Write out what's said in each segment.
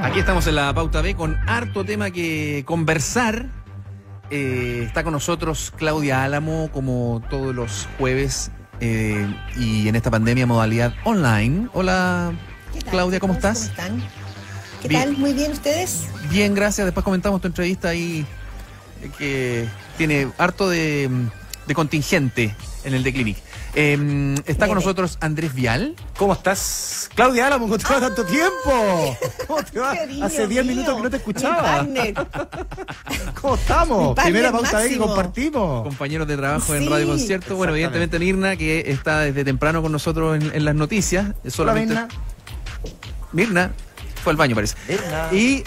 Aquí estamos en la Pauta B con harto tema que conversar. Está con nosotros Claudia Álamo, como todos los jueves, y en esta pandemia modalidad online. Hola, Claudia, ¿cómo estás? ¿Cómo están? ¿Qué Bien. tal? Muy bien, ¿ustedes? Bien, gracias. Después comentamos tu entrevista ahí, que tiene harto de contingente en el The Clinic. Está con nosotros Andrés Vial. ¿Cómo estás? Claudia Álamo, ¿cómo te va tanto tiempo? ¿Cómo te va? Cariño Hace 10 mío, minutos que no te mi escuchaba. partner. ¿Cómo estamos? Mi partner Primera pauta ahí que máximo. Compañeros compartimos. de trabajo en Sí, Radio Concierto. Bueno, evidentemente Mirna, que está desde temprano con nosotros en las noticias. Solamente Mirna. Mirna fue al baño, parece. Mirna. Y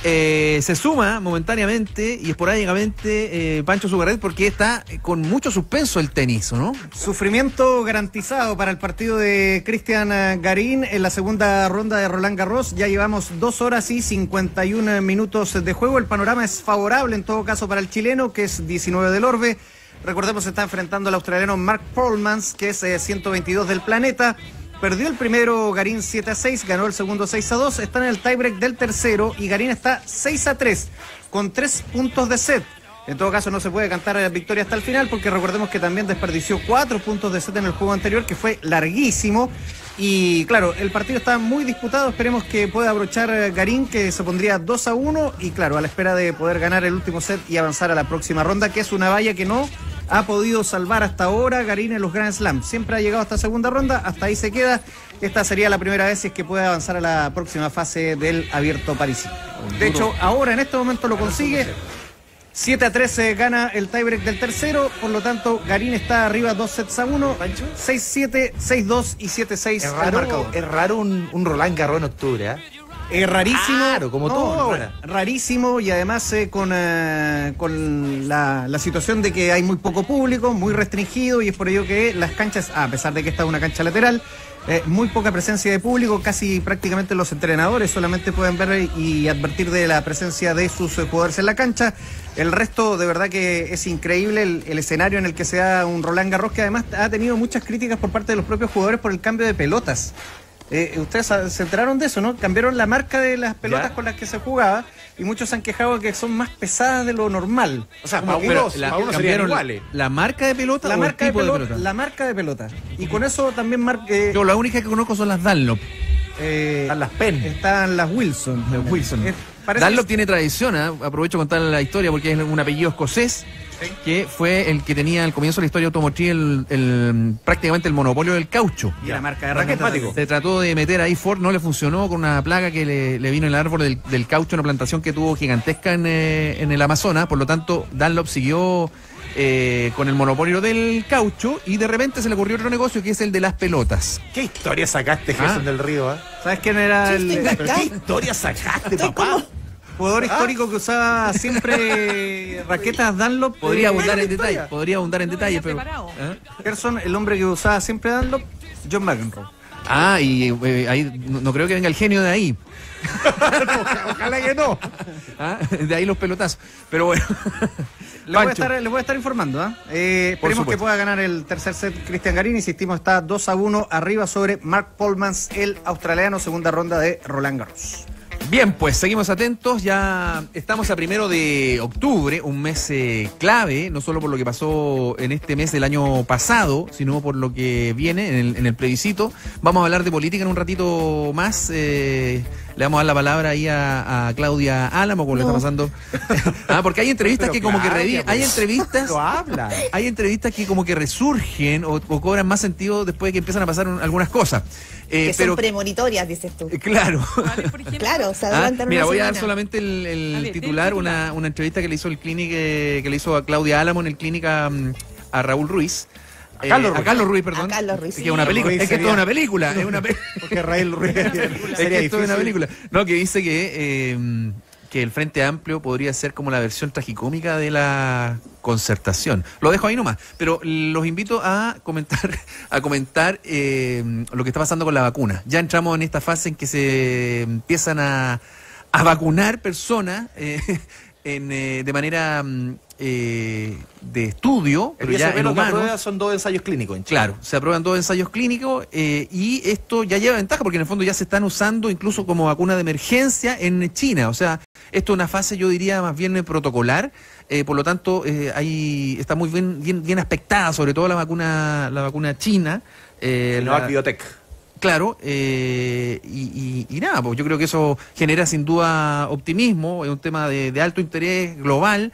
se suma momentáneamente y esporádicamente Pancho Zugarret, porque está con mucho suspenso el tenis, ¿no? Sufrimiento garantizado para el partido de Cristian Garín en la segunda ronda de Roland Garros. Ya llevamos 2 horas y 51 minutos de juego. El panorama es favorable en todo caso para el chileno, que es 19 del Orbe. Recordemos, se está enfrentando al australiano Mark Polmans, que es 122 del planeta. Perdió el primero Garín 7-6, ganó el segundo 6-2, está en el tiebreak del tercero y Garín está 6-3 con 3 puntos de set. En todo caso no se puede cantar victoria hasta el final, porque recordemos que también desperdició 4 puntos de set en el juego anterior, que fue larguísimo. Y claro, el partido está muy disputado, esperemos que pueda abrochar Garín, que se pondría 2-1 y claro, a la espera de poder ganar el último set y avanzar a la próxima ronda, que es una valla que no ha podido salvar hasta ahora Garín en los Grand Slam. Siempre ha llegado hasta esta segunda ronda, hasta ahí se queda. Esta sería la primera vez si es que puede avanzar a la próxima fase del Abierto parisino. De hecho, ahora en este momento lo consigue. 7-3 gana el tiebreak del tercero, por lo tanto Garín está arriba 2-1, 6-7, 6-2 y 7-6 al marcador. Es raro un Roland Garros en octubre, ¿eh? Es rarísimo. Claro, como todo ahora. Rarísimo, y además con la situación de que hay muy poco público, muy restringido, y es por ello que las canchas, a pesar de que esta es una cancha lateral, muy poca presencia de público, casi prácticamente los entrenadores solamente pueden ver y advertir de la presencia de sus jugadores en la cancha. El resto, de verdad que es increíble el escenario en el que se da un Roland Garros, que además ha tenido muchas críticas por parte de los propios jugadores por el cambio de pelotas. Ustedes se enteraron de eso, ¿no? Cambiaron la marca de las pelotas con las que se jugaba y muchos se han quejado que son más pesadas de lo normal. O sea, Como para que unos serían cambiaron iguales. la marca de pelota la o marca el tipo de de pelota, pelota. la marca de pelota. Y con eso también Yo la única que conozco son las Dunlop. Están las Penn. están las Wilson. Las Wilson. Parece Dunlop que- tiene tradición, ¿eh? Aprovecho de contar la historia porque es un apellido escocés, que fue el que tenía al comienzo de la historia automotriz prácticamente el monopolio del caucho. Y la marca de Raquel raquetas. Mático. Se trató de meter ahí Ford, no le funcionó con una plaga que le vino en el árbol del caucho, una plantación que tuvo gigantesca en el Amazonas. Por lo tanto, Dunlop siguió con el monopolio del caucho y de repente se le ocurrió otro negocio, que es el de las pelotas. ¿Qué historia sacaste, Gerson del Río? ¿Sabes quién era Sí, estoy el acá. ¿Qué historia sacaste, Estoy papá? como- jugador histórico que usaba siempre raquetas Dunlop? Podría abundar en historia. detalles, pero... ¿eh? Gerson, el hombre que usaba siempre Dunlop, John McEnroe. Ah, y ahí no creo que venga el genio de ahí. Ojalá que no. ¿Ah? De ahí los pelotazos. Pero bueno. Les voy, Pancho. a estar informando. Esperemos supuesto. que pueda ganar el tercer set Cristian Garín. Insistimos, está 2-1 arriba sobre Mark Polmans, el australiano, segunda ronda de Roland Garros. Bien, pues seguimos atentos. Ya estamos a 1 de octubre, un mes clave, no solo por lo que pasó en este mes del año pasado, sino por lo que viene en el plebiscito. Vamos a hablar de política en un ratito más. Le vamos a dar la palabra ahí a Claudia Álamo, como le está pasando. Porque hay entrevistas Pero que como que Claudia, hay pues. entrevistas. Lo habla. Hay entrevistas que como que resurgen o cobran más sentido después de que empiezan a pasar algunas cosas. Que pero son premonitorias, dices tú. claro. Claro, se Ah, adelantan mira, una voy a dar semana. solamente el A ver, titular, del titular. una entrevista que le hizo el Clinic, que le hizo a Claudia Álamo en el Clinic a Raúl Ruiz. A Carlos Ruiz. A Carlos Ruiz, perdón. A Carlos Ruiz, Es que sí. es una película. Ruiz Es que esto sería- es una película. Es una Porque Raúl Ruiz es que esto es una película. No, que dice que el Frente Amplio podría ser como la versión tragicómica de la Concertación. Lo dejo ahí nomás, pero los invito a comentar lo que está pasando con la vacuna. Ya entramos en esta fase en que se empiezan a vacunar personas de manera de estudio, pero ya en lo que humanos. aprueba son 2 ensayos clínicos en Chile. Claro, se aprueban 2 ensayos clínicos y esto ya lleva ventaja porque en el fondo ya se están usando incluso como vacuna de emergencia en China. O sea, esto es una fase, yo diría, más bien protocolar. Por lo tanto, está muy bien aspectada, sobre todo la vacuna china. Sinovac Biotech. Claro, y nada, pues yo creo que eso genera sin duda optimismo, es un tema de alto interés global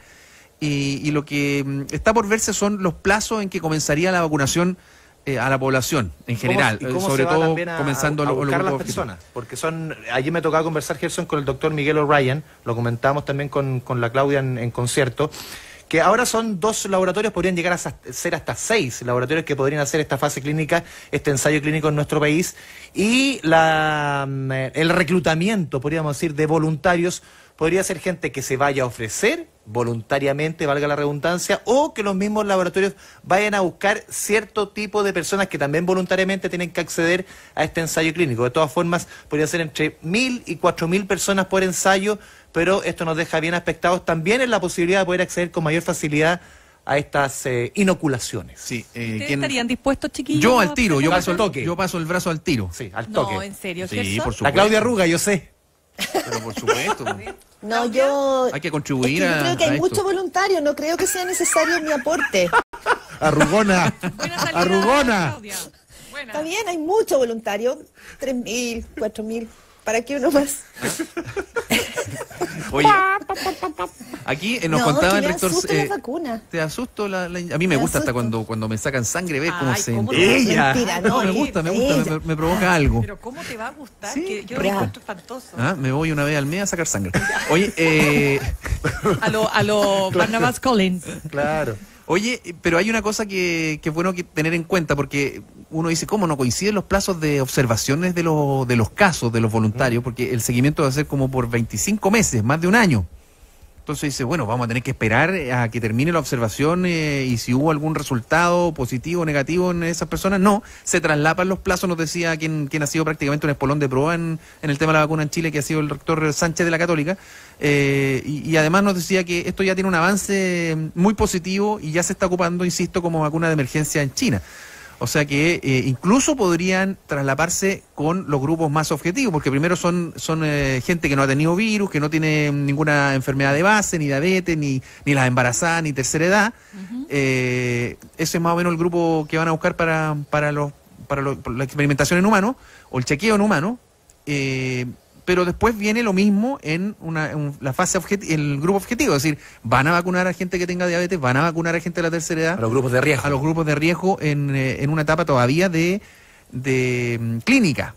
y lo que está por verse son los plazos en que comenzaría la vacunación a la población en general, sobre todo comenzando a buscar las personas, porque ayer me tocaba conversar, Gerson, con el doctor Miguel O'Ryan, lo comentábamos también con la Claudia en concierto, que ahora son 2 laboratorios, podrían llegar a ser hasta 6 laboratorios que podrían hacer esta fase clínica, este ensayo clínico en nuestro país, y el reclutamiento, podríamos decir, de voluntarios, podría ser gente que se vaya a ofrecer voluntariamente, valga la redundancia, o que los mismos laboratorios vayan a buscar cierto tipo de personas que también voluntariamente tienen que acceder a este ensayo clínico. De todas formas, podría ser entre 1.000 y 4.000 personas por ensayo, pero esto nos deja bien aspectados también en la posibilidad de poder acceder con mayor facilidad a estas inoculaciones. Sí, ¿Ustedes estarían dispuestos, chiquillos? Yo al tiro, yo toque. paso el brazo al tiro. Sí, al toque. No, en serio, Sí, Gerson. por supuesto. La Claudia Arruga, yo sé. Pero por supuesto. No, yo... Hay que contribuir yo creo que hay a esto. mucho voluntario, no creo que sea necesario mi aporte. Arrugona. Buena salida, Arrugona. Claudia. Buena. Está bien, hay mucho voluntario, 3.000, 4.000, ¿para qué uno más? Oye, aquí nos No, contaba que el le rector. asusta la vacuna. Te asusto a mí me Me gusta hasta asusto. cuando me sacan sangre ver cómo Ay, se ¿cómo ella. Mentira, No, no, me gusta, ella. me provoca algo. Pero ¿cómo te va a gustar? Sí, Que yo lo ya. encuentro espantoso. Me voy una vez al mes a sacar sangre. Oye, A lo Barnabas Collins. Claro. Oye, pero hay una cosa que es bueno tener en cuenta, porque uno dice, ¿cómo no coinciden los plazos de observaciones de los casos de los voluntarios? Porque el seguimiento va a ser como por 25 meses, más de un año. Entonces dice, bueno, vamos a tener que esperar a que termine la observación y si hubo algún resultado positivo o negativo en esas personas, no, se traslapan los plazos, nos decía quien ha sido prácticamente un espolón de prueba en el tema de la vacuna en Chile, que ha sido el rector Sánchez de la Católica, y además nos decía que esto ya tiene un avance muy positivo y ya se está ocupando, insisto, como vacuna de emergencia en China. O sea que incluso podrían traslaparse con los grupos más objetivos, porque primero son gente que no ha tenido virus, que no tiene ninguna enfermedad de base, ni diabetes, ni las embarazadas, ni tercera edad. Ese es más o menos el grupo que van a buscar para la experimentación en humanos, o el chequeo en humanos. Pero después viene lo mismo en la fase el grupo objetivo, es decir, van a vacunar a gente que tenga diabetes, van a vacunar a gente de la tercera edad. A los grupos de riesgo. A los grupos de riesgo en una etapa todavía de clínica.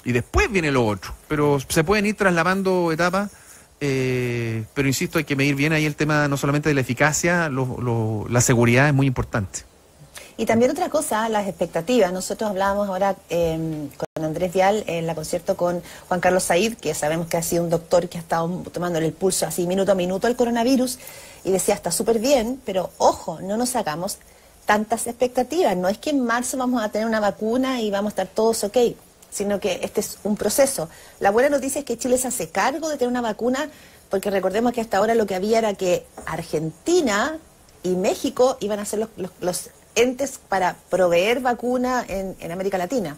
Y después viene lo otro. Pero se pueden ir trasladando etapas, pero insisto, hay que medir bien ahí el tema no solamente de la eficacia, la seguridad es muy importante. Y también otra cosa, las expectativas. Nosotros hablábamos ahora con Andrés Vial en la concierto con Juan Carlos Said, que sabemos que ha sido un doctor que ha estado tomándole el pulso así minuto a minuto al coronavirus, y decía, está súper bien, pero ojo, no nos hagamos tantas expectativas. No es que en marzo vamos a tener una vacuna y vamos a estar todos ok, sino que este es un proceso. La buena noticia es que Chile se hace cargo de tener una vacuna, porque recordemos que hasta ahora lo que había era que Argentina y México iban a ser los entes para proveer vacuna en América Latina.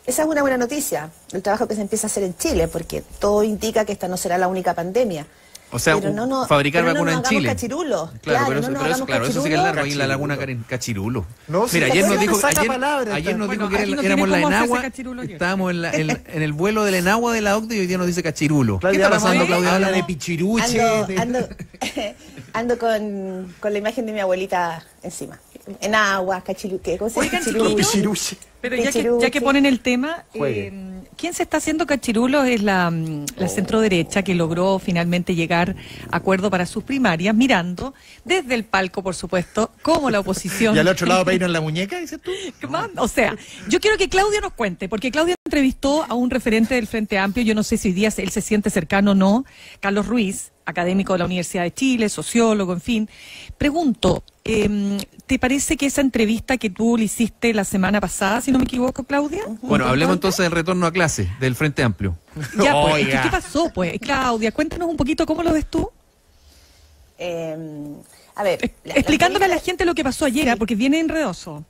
Esa es una buena noticia, el trabajo que se empieza a hacer en Chile, porque todo indica que esta no será la única pandemia. O sea, fabricar vacuna en Chile. Cachirulo. Claro, pero eso sí que es largo, ahí en la laguna Cachirulo. No, mira, ayer nos dijo que aquí no éramos la tiene cómo Enagua, hacerse Cachirulo, estábamos en el vuelo de la Enagua de la OCDE y hoy día nos dice Cachirulo. ¿Qué Claudia, está pasando, Claudia? habla de pichiruche. Ando con la imagen de mi abuelita encima. En agua, cachiruque, ¿cómo se Oigan, dice? chiquillos, pero ya Cachiruche. que ponen el tema, Juegue. ¿quién se está haciendo cachirulo? Es la centro derecha que logró finalmente llegar a acuerdo para sus primarias, mirando desde el palco, por supuesto, como la oposición. ¿Y al otro lado peinan la muñeca, dices tú? O sea, yo quiero que Claudia nos cuente, porque Claudia entrevistó a un referente del Frente Amplio, yo no sé si hoy día él se siente cercano o no, Carlos Ruiz, académico de la Universidad de Chile, sociólogo, en fin. Pregunto, ¿te parece que esa entrevista que tú le hiciste la semana pasada, si no me equivoco, Claudia? Bueno, hablemos entonces del retorno a clase del Frente Amplio. Ya, pues, Oiga. ¿qué pasó, pues? Claudia, cuéntanos un poquito cómo lo ves tú. A ver, Explicándole a la gente lo que pasó ayer, Sí. porque es bien enredoso.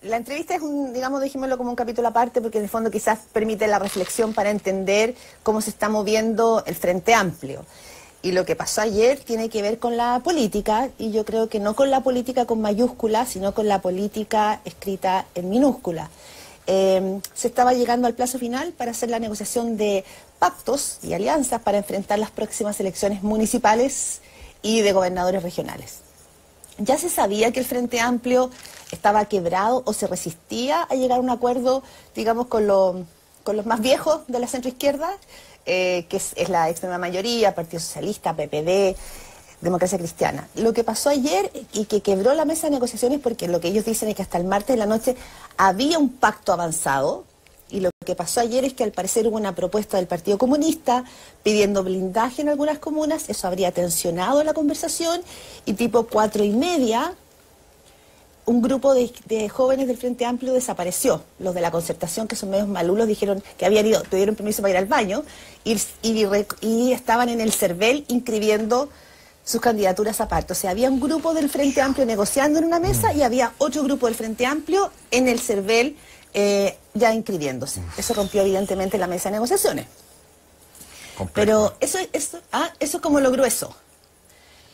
La entrevista es digamos, dejémoslo como un capítulo aparte, porque en el fondo quizás permite la reflexión para entender cómo se está moviendo el Frente Amplio. Y lo que pasó ayer tiene que ver con la política, y yo creo que no con la política con mayúsculas, sino con la política escrita en minúscula. Se estaba llegando al plazo final para hacer la negociación de pactos y alianzas para enfrentar las próximas elecciones municipales y de gobernadores regionales. Ya se sabía que el Frente Amplio estaba quebrado o se resistía a llegar a un acuerdo, digamos, con los más viejos de la centroizquierda, que es la extrema mayoría, Partido Socialista, PPD, Democracia Cristiana. Lo que pasó ayer y que quebró la mesa de negociaciones, porque lo que ellos dicen es que hasta el martes de la noche había un pacto avanzado, y lo que pasó ayer es que al parecer hubo una propuesta del Partido Comunista pidiendo blindaje en algunas comunas, eso habría tensionado la conversación, y tipo 4:30, un grupo de jóvenes del Frente Amplio desapareció. Los de la Concertación, que son medios malulos, dijeron que habían ido, pidieron permiso para ir al baño, y estaban en el CERVEL inscribiendo sus candidaturas aparte. O sea, había un grupo del Frente Amplio negociando en una mesa y había otro grupo del Frente Amplio en el CERVEL ya inscribiéndose. Eso rompió evidentemente la mesa de negociaciones. Complejo. Pero eso es como lo grueso.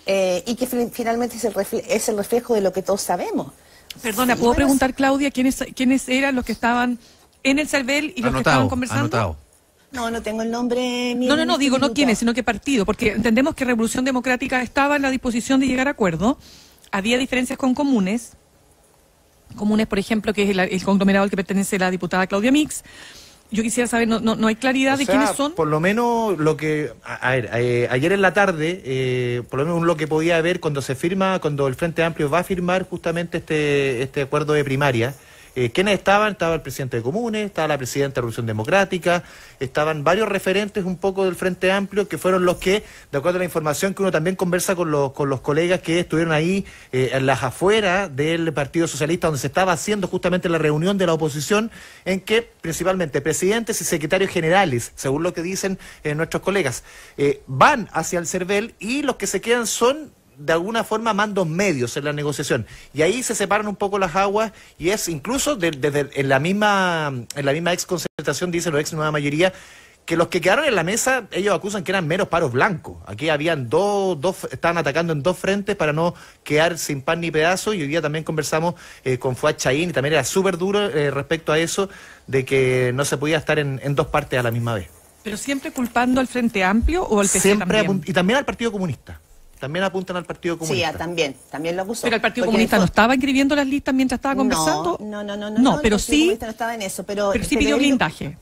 Y que finalmente es el reflejo de lo que todos sabemos. Perdona, Sí, ¿puedo bueno, preguntar, Claudia, quiénes eran los que estaban en el CERVEL y los que estaban conversando? Anotado. No tengo el nombre mío. No, digo no quiénes, sino qué partido, porque entendemos que Revolución Democrática estaba en la disposición de llegar a acuerdo. Había diferencias con comunes, por ejemplo, que es el conglomerado al que pertenece la diputada Claudia Mix. Yo quisiera saber, no hay claridad de quiénes son. Por lo menos lo que... ayer en la tarde, por lo menos lo que podía ver cuando cuando el Frente Amplio va a firmar justamente este acuerdo de primaria. ¿Quiénes estaban? Estaba el presidente de Comunes, estaba la presidenta de Revolución Democrática, estaban varios referentes un poco del Frente Amplio, que fueron los que, de acuerdo a la información que uno también conversa con los colegas que estuvieron ahí en las afueras del Partido Socialista, donde se estaba haciendo justamente la reunión de la oposición, en que principalmente presidentes y secretarios generales, según lo que dicen nuestros colegas, van hacia el CERVEL, y los que se quedan son de alguna forma mandos medios en la negociación, y ahí se separan un poco las aguas, y es incluso en la misma ex concertación, dicen los ex nueva mayoría, que los que quedaron en la mesa, ellos acusan que eran meros paros blancos. Aquí habían estaban atacando en dos frentes para no quedar sin pan ni pedazo, y hoy día también conversamos con Fuad Chaín, y también era súper duro respecto a eso, de que no se podía estar en dos partes a la misma vez. ¿Pero siempre culpando al Frente Amplio o al PC Siempre también? y también al Partido Comunista. También apuntan al Partido Comunista. Sí, también lo acusó. Pero el Partido Porque Comunista no estaba inscribiendo las listas mientras estaba conversando. No, pero el Partido sí, Comunista no estaba en eso, pero sí pidió ellos- blindaje.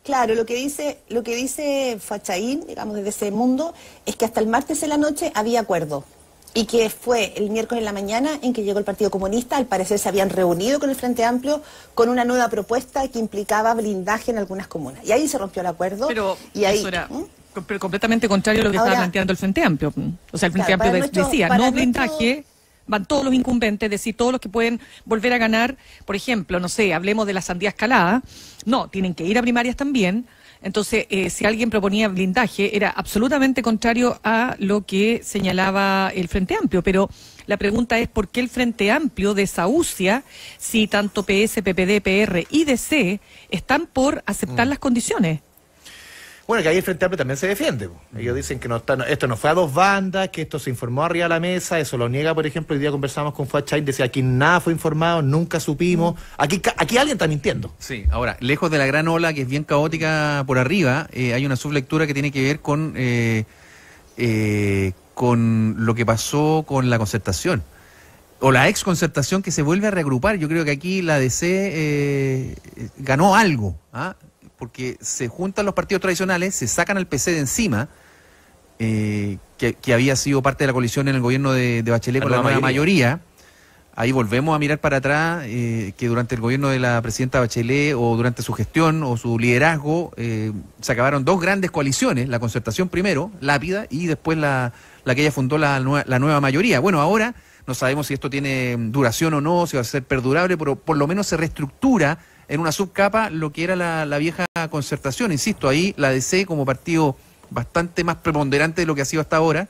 Claro, lo que dice Fachaín, digamos, desde ese mundo, es que hasta el martes en la noche había acuerdo. Y que fue el miércoles en la mañana en que llegó el Partido Comunista. Al parecer se habían reunido con el Frente Amplio con una nueva propuesta que implicaba blindaje en algunas comunas. Y ahí se rompió el acuerdo. Pero y ahí, eso era pero completamente contrario a lo que Ahora, estaba planteando el Frente Amplio. O sea, el Frente Claro, Amplio para nuestro- decía, para no nuestro- blindaje, van todos los incumbentes, es decir, todos los que pueden volver a ganar, por ejemplo, no sé, hablemos de la sandía escalada, no, tienen que ir a primarias también. Entonces, si alguien proponía blindaje, era absolutamente contrario a lo que señalaba el Frente Amplio. Pero la pregunta es, ¿por qué el Frente Amplio desahucia si tanto PS, PPD, PR y DC están por aceptar las condiciones? Bueno, que ahí el Frente Amplio también se defiende. Ellos dicen que esto no fue a dos bandas, que esto se informó arriba de la mesa, eso lo niega, por ejemplo. Hoy día conversamos con Fuad Chaín, decía aquí nada fue informado, nunca supimos. Aquí alguien está mintiendo. Sí, ahora, lejos de la gran ola que es bien caótica por arriba, hay una sublectura que tiene que ver con lo que pasó con la concertación, o la ex concertación que se vuelve a reagrupar. Yo creo que aquí la DC ganó algo, porque se juntan los partidos tradicionales, se sacan al PC de encima, que había sido parte de la coalición en el gobierno de Bachelet con la nueva mayoría. Ahí volvemos a mirar para atrás, que durante el gobierno de la presidenta Bachelet, o durante su gestión o su liderazgo, se acabaron dos grandes coaliciones, la concertación primero, lápida, y después la que ella fundó la nueva mayoría. Bueno, ahora no sabemos si esto tiene duración o no, si va a ser perdurable, pero por lo menos se reestructura en una subcapa lo que era la vieja concertación. Insisto, ahí la DC como partido bastante más preponderante de lo que ha sido hasta ahora,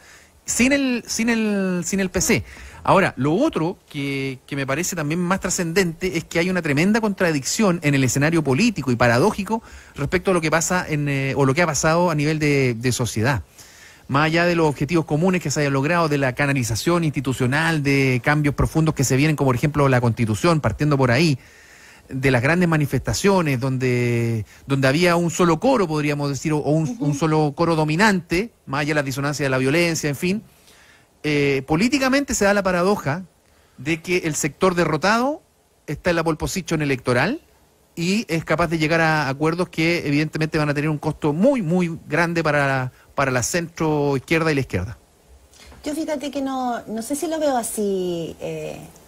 sin el PC. Ahora, lo otro que me parece también más trascendente es que hay una tremenda contradicción en el escenario político y paradójico respecto a lo que pasa o lo que ha pasado a nivel de sociedad. Más allá de los objetivos comunes que se hayan logrado, de la canalización institucional, de cambios profundos que se vienen, como por ejemplo la Constitución, partiendo por ahí, de las grandes manifestaciones donde había un solo coro, podríamos decir, o un solo coro dominante, más allá de la disonancia de la violencia, en fin. Políticamente se da la paradoja de que el sector derrotado está en la pole position electoral y es capaz de llegar a acuerdos que evidentemente van a tener un costo muy, muy grande para la centro izquierda y la izquierda. Yo fíjate que no sé si lo veo así,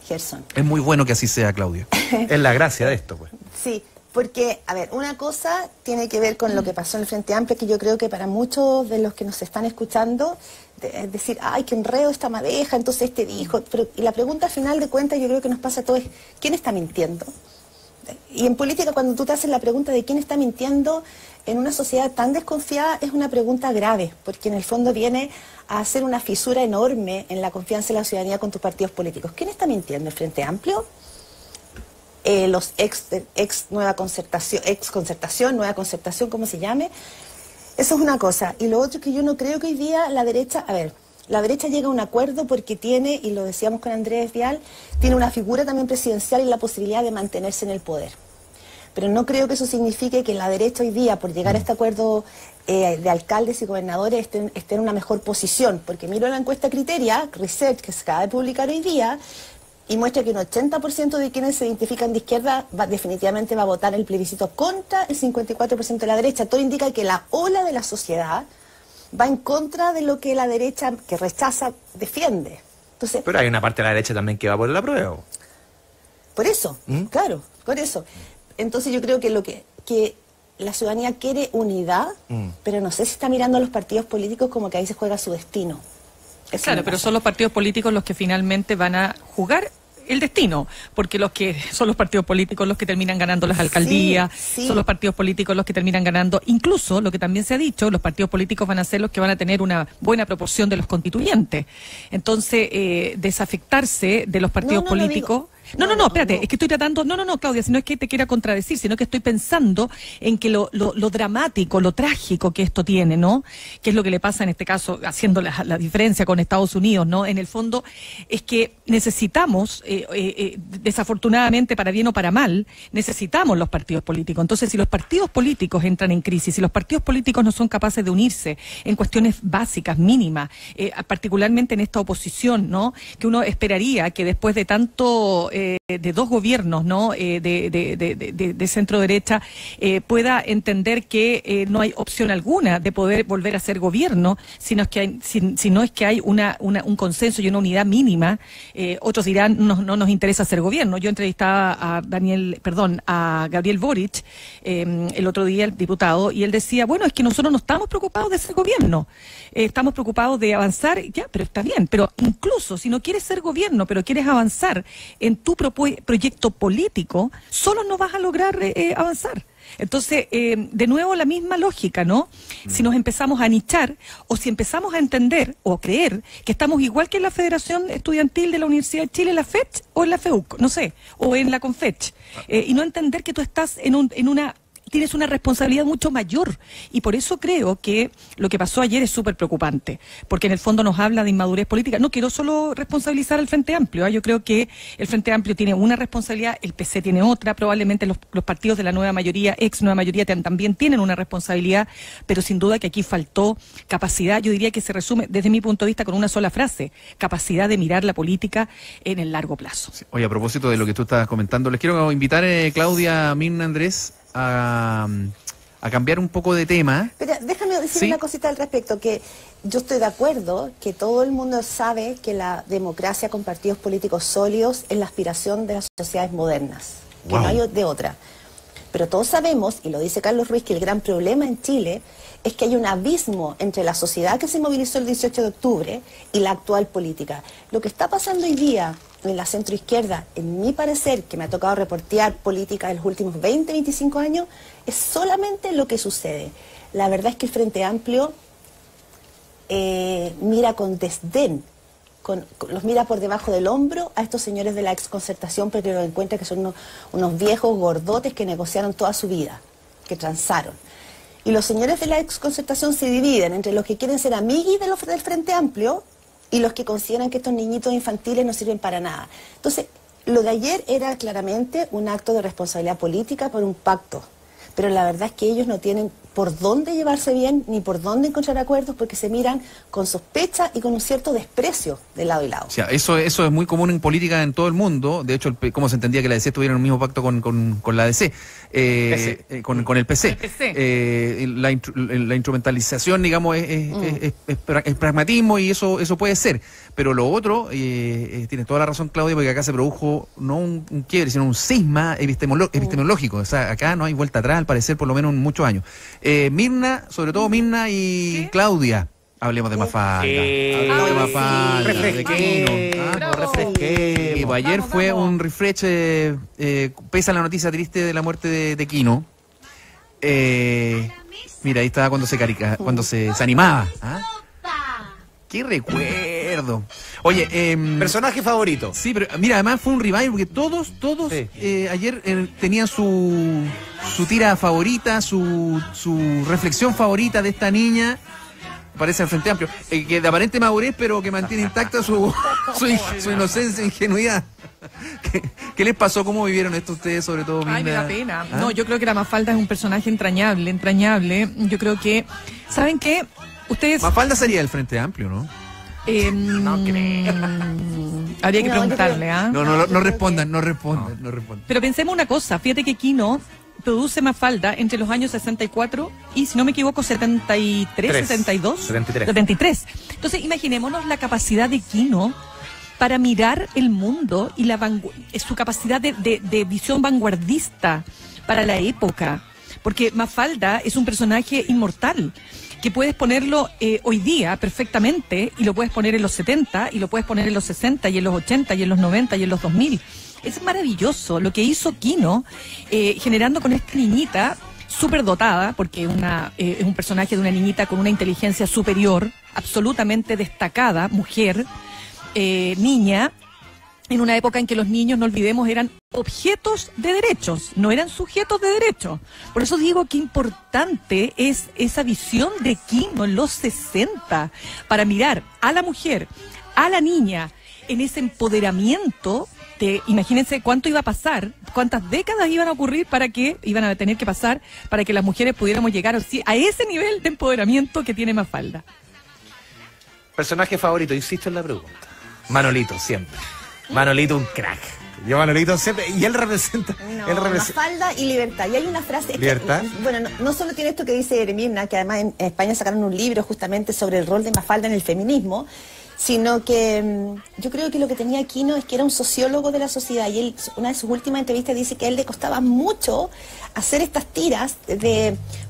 Gerson. Es muy bueno que así sea, Claudio. Es la gracia de esto, pues. Sí, porque, a ver, una cosa tiene que ver con lo que pasó en el Frente Amplio, que yo creo que para muchos de los que nos están escuchando, es decir, ay, qué enredo esta madeja, entonces este dijo, pero y la pregunta al final de cuentas yo creo que nos pasa a todos es, ¿quién está mintiendo? Y en política, cuando tú te haces la pregunta de quién está mintiendo, en una sociedad tan desconfiada, es una pregunta grave, porque en el fondo viene a hacer una fisura enorme en la confianza de la ciudadanía con tus partidos políticos. ¿Quién está mintiendo? ¿El Frente Amplio? Los ex concertación, nueva concertación, como se llame. Eso es una cosa. Y lo otro es que yo no creo que hoy día la derecha, la derecha llega a un acuerdo porque tiene, y lo decíamos con Andrés Vial, tiene una figura también presidencial y la posibilidad de mantenerse en el poder. Pero no creo que eso signifique que la derecha hoy día, por llegar a este acuerdo de alcaldes y gobernadores, esté en una mejor posición. Porque miro la encuesta Criteria, Research, que se acaba de publicar hoy día, y muestra que un 80% de quienes se identifican de izquierda definitivamente va a votar el plebiscito contra el 54% de la derecha. Todo indica que la ola de la sociedad va en contra de lo que la derecha, que rechaza, defiende. Entonces, pero hay una parte de la derecha también que va por el apruebo. Por eso, claro, por eso. Entonces yo creo que la ciudadanía quiere unidad, pero no sé si está mirando a los partidos políticos como que ahí se juega su destino. Eso claro, pero son los partidos políticos los que finalmente van a jugar el destino, porque los que son los partidos políticos los que terminan ganando las alcaldías, sí. Son los partidos políticos los que terminan ganando, incluso lo que también se ha dicho, los partidos políticos van a ser los que van a tener una buena proporción de los constituyentes. Entonces, desafectarse de los partidos políticos... No, espérate, es que estoy tratando, Claudia, si no es que te quiera contradecir, sino que estoy pensando en que lo dramático, lo trágico que esto tiene, ¿no? Que es lo que le pasa en este caso, haciendo la diferencia con Estados Unidos, ¿no? En el fondo, es que necesitamos, desafortunadamente, para bien o para mal, necesitamos los partidos políticos. Entonces, si los partidos políticos entran en crisis, si los partidos políticos no son capaces de unirse en cuestiones básicas, mínimas, particularmente en esta oposición, ¿no? Que uno esperaría que después de tanto... de dos gobiernos, ¿no? De centro derecha, pueda entender que no hay opción alguna de poder volver a ser gobierno, sino es que hay un consenso y una unidad mínima. Otros dirán no nos interesa ser gobierno. Yo entrevistaba a Gabriel Boric el otro día, el diputado, y él decía, bueno, es que nosotros no estamos preocupados de ser gobierno, estamos preocupados de avanzar, ya, pero está bien, pero incluso si no quieres ser gobierno, pero quieres avanzar en tu proyecto político, solo no vas a lograr avanzar. Entonces, de nuevo la misma lógica, ¿no? Si nos empezamos a nichar o si empezamos a entender o creer que estamos igual que en la Federación Estudiantil de la Universidad de Chile, la FECH, o en la FEUC, no sé, o en la CONFECH, y no entender que tú estás tienes una responsabilidad mucho mayor, y por eso creo que lo que pasó ayer es súper preocupante, porque en el fondo nos habla de inmadurez política. No quiero solo responsabilizar al Frente Amplio, yo creo que el Frente Amplio tiene una responsabilidad, el PC tiene otra, probablemente los partidos de la nueva mayoría, ex nueva mayoría, también tienen una responsabilidad, pero sin duda que aquí faltó capacidad. Yo diría que se resume desde mi punto de vista con una sola frase: capacidad de mirar la política en el largo plazo. Sí. Oye, a propósito de lo que tú estabas comentando, les quiero invitar, Claudia, Mirna, Andrés, a cambiar un poco de tema. Pero déjame decir una cosita al respecto, que yo estoy de acuerdo que todo el mundo sabe que la democracia con partidos políticos sólidos es la aspiración de las sociedades modernas, que no hay de otra. Pero todos sabemos, y lo dice Carlos Ruiz, que el gran problema en Chile es que hay un abismo entre la sociedad que se movilizó el 18 de octubre y la actual política. Lo que está pasando hoy día en la centroizquierda, en mi parecer, que me ha tocado reportear política de los últimos 20, 25 años, es solamente lo que sucede. La verdad es que el Frente Amplio mira con desdén, los mira por debajo del hombro a estos señores de la exconcertación, porque los encuentra que son unos viejos gordotes que negociaron toda su vida, que transaron. Y los señores de la exconcertación se dividen entre los que quieren ser amiguis del Frente Amplio y los que consideran que estos niñitos infantiles no sirven para nada. Entonces, lo de ayer era claramente un acto de responsabilidad política por un pacto, pero la verdad es que ellos no tienen por dónde llevarse bien ni por dónde encontrar acuerdos, porque se miran con sospecha y con un cierto desprecio de lado y lado. O sea, eso es muy común en política en todo el mundo. De hecho, cómo se entendía que la DC estuviera en el mismo pacto con la DC, con el PC. La instrumentalización, digamos, es pragmatismo, y eso puede ser. Pero lo otro, tiene toda la razón Claudia, porque acá se produjo no un quiebre, sino un cisma epistemológico. O sea, acá no hay vuelta atrás, al parecer, por lo menos en muchos años. Mirna, sobre todo Mirna y Claudia, hablemos de Mafalda. Hablemos de Mafalda, refresquemos. Ayer fue un refresh, pese a la noticia triste de la muerte de Quino. Mira, ahí estaba cuando se animaba. ¿Ah? ¡Qué recuerdo! Oye, personaje favorito. Sí, pero mira, además fue un revival porque todos sí. Ayer tenían su tira favorita, su reflexión favorita de esta niña. Parece el Frente Amplio, que de aparente madurez, pero que mantiene intacta su inocencia e ingenuidad. ¿Qué les pasó? ¿Cómo vivieron esto ustedes, sobre todo? Ay, me da pena. ¿Ah? No, yo creo que la Mafalda es un personaje entrañable. Yo creo que, ¿saben qué? Ustedes... Mafalda sería del Frente Amplio, ¿no? No creo. Habría que preguntarle, ¿ah? No respondan. Pero pensemos una cosa, fíjate que Quino produce Mafalda entre los años 64 y, si no me equivoco, 73, 73. Entonces, imaginémonos la capacidad de Quino para mirar el mundo y su capacidad de visión vanguardista para la época. Porque Mafalda es un personaje inmortal, que puedes ponerlo hoy día perfectamente, y lo puedes poner en los 70, y lo puedes poner en los 60, y en los 80, y en los 90, y en los 2000. Es maravilloso lo que hizo Quino, generando con esta niñita súper dotada, porque es un personaje de una niñita con una inteligencia superior, absolutamente destacada, mujer, niña, en una época en que los niños, no olvidemos, eran objetos de derechos, no eran sujetos de derechos. Por eso digo que importante es esa visión de Quino en los 60, para mirar a la mujer, a la niña, en ese empoderamiento. Imagínense cuánto iba a pasar, cuántas décadas iban a ocurrir iban a tener que pasar para que las mujeres pudiéramos llegar a ese nivel de empoderamiento que tiene Mafalda. Personaje favorito, insisto en la pregunta. Manolito, siempre. Manolito, un crack. Yo Manolito siempre, y él representa... Mafalda y libertad. Y hay una frase... ¿Libertad? Bueno, no solo tiene esto que dice Mirna, que además en España sacaron un libro justamente sobre el rol de Mafalda en el feminismo, sino que yo creo que lo que tenía Quino es que era un sociólogo de la sociedad, y él, una de sus últimas entrevistas, dice que a él le costaba mucho hacer estas tiras,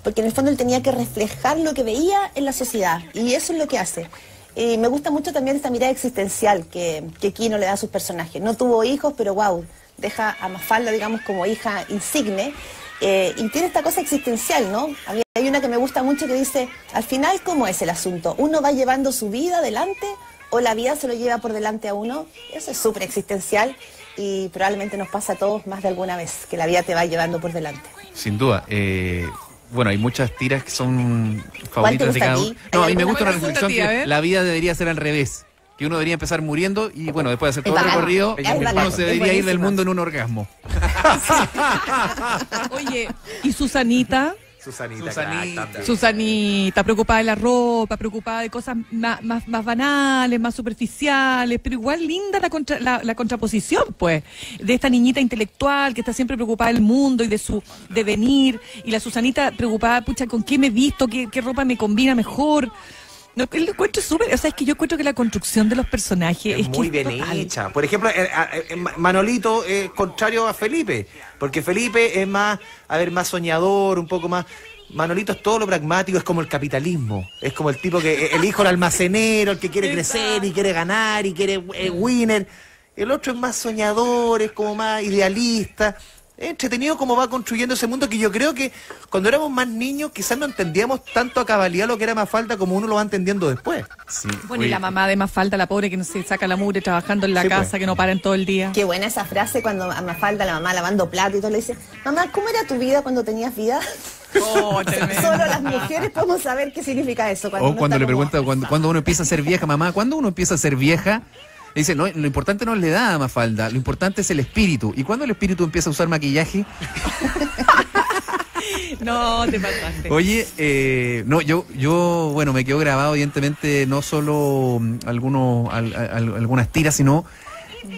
porque en el fondo él tenía que reflejar lo que veía en la sociedad, y eso es lo que hace. Y me gusta mucho también esta mirada existencial que Quino le da a sus personajes. No tuvo hijos, pero wow, deja a Mafalda, digamos, como hija insigne, y tiene esta cosa existencial, ¿no? Hay una que me gusta mucho que dice, al final, ¿cómo es el asunto? ¿Uno va llevando su vida adelante o la vida se lo lleva por delante a uno? Eso es súper existencial, y probablemente nos pasa a todos más de alguna vez, que la vida te va llevando por delante. Sin duda. Bueno, hay muchas tiras que son favoritas de cada uno. No, a mí me gusta una reflexión que la vida debería ser al revés. Que uno debería empezar muriendo y, bueno, después de hacer todo el recorrido, uno se debería ir del mundo en un orgasmo. Oye, ¿y Susanita? Susanita, preocupada de la ropa, preocupada de cosas más banales, más superficiales, pero igual linda la contraposición, pues, de esta niñita intelectual que está siempre preocupada del mundo y de su devenir, y la Susanita preocupada, pucha, ¿con qué me he visto? ¿Qué ropa me combina mejor? No, lo encuentro súper, o sea, es que yo encuentro que la construcción de los personajes es muy bien hecha. Por ejemplo, Manolito es contrario a Felipe, porque Felipe es más soñador, un poco más. Manolito es todo lo pragmático, es como el capitalismo, es como el tipo que el hijo del almacenero, el que quiere crecer y quiere ganar y quiere winner. El otro es más soñador, es como más idealista. entretenido cómo va construyendo ese mundo que yo creo que cuando éramos más niños quizás no entendíamos tanto a cabalidad lo que era Mafalda como uno lo va entendiendo después. Sí. Bueno, y Oye, la mamá de Mafalda, la pobre que no se saca la mugre trabajando en la Sí, casa, pues. que no para en todo el día. Qué buena esa frase cuando a Mafalda, la mamá lavando plato y todo, le dice, mamá, ¿cómo era tu vida cuando tenías vida? Oh, tremendo. Solo las mujeres podemos saber qué significa eso. o uno cuando está le como- pregunta cuando uno empieza a ser vieja, mamá, ¿cuándo uno empieza a ser vieja? Le dice, no, lo importante no es la edad, Mafalda, lo importante es el espíritu. ¿Y cuándo el espíritu empieza a usar maquillaje? No, te pasaste. Oye, no, yo, bueno, me quedó grabado, evidentemente, no solo algunas tiras, sino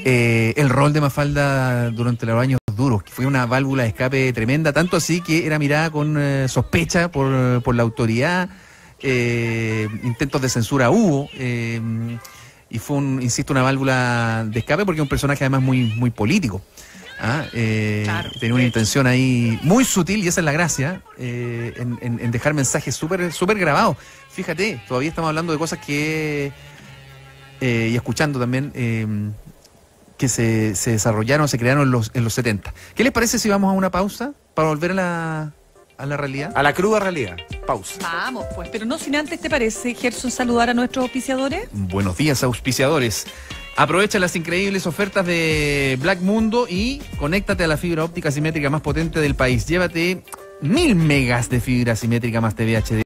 el rol de Mafalda durante los años duros, que fue una válvula de escape tremenda, tanto así que era mirada con sospecha por la autoridad, intentos de censura hubo, y fue, insisto, una válvula de escape porque es un personaje además muy político. Claro, tenía una de intención ahí muy sutil, y esa es la gracia, en dejar mensajes súper grabados. Fíjate, todavía estamos hablando de cosas que, y escuchando también, que se desarrollaron, se crearon en los 70. ¿Qué les parece si vamos a una pausa para volver a la realidad? A la cruda realidad. Pausa. Vamos, pues, pero no sin antes, ¿te parece, Gerson, saludar a nuestros auspiciadores? Buenos días, auspiciadores. Aprovecha las increíbles ofertas de Black Mundo y conéctate a la fibra óptica simétrica más potente del país. Llévate 1000 megas de fibra simétrica más TV HD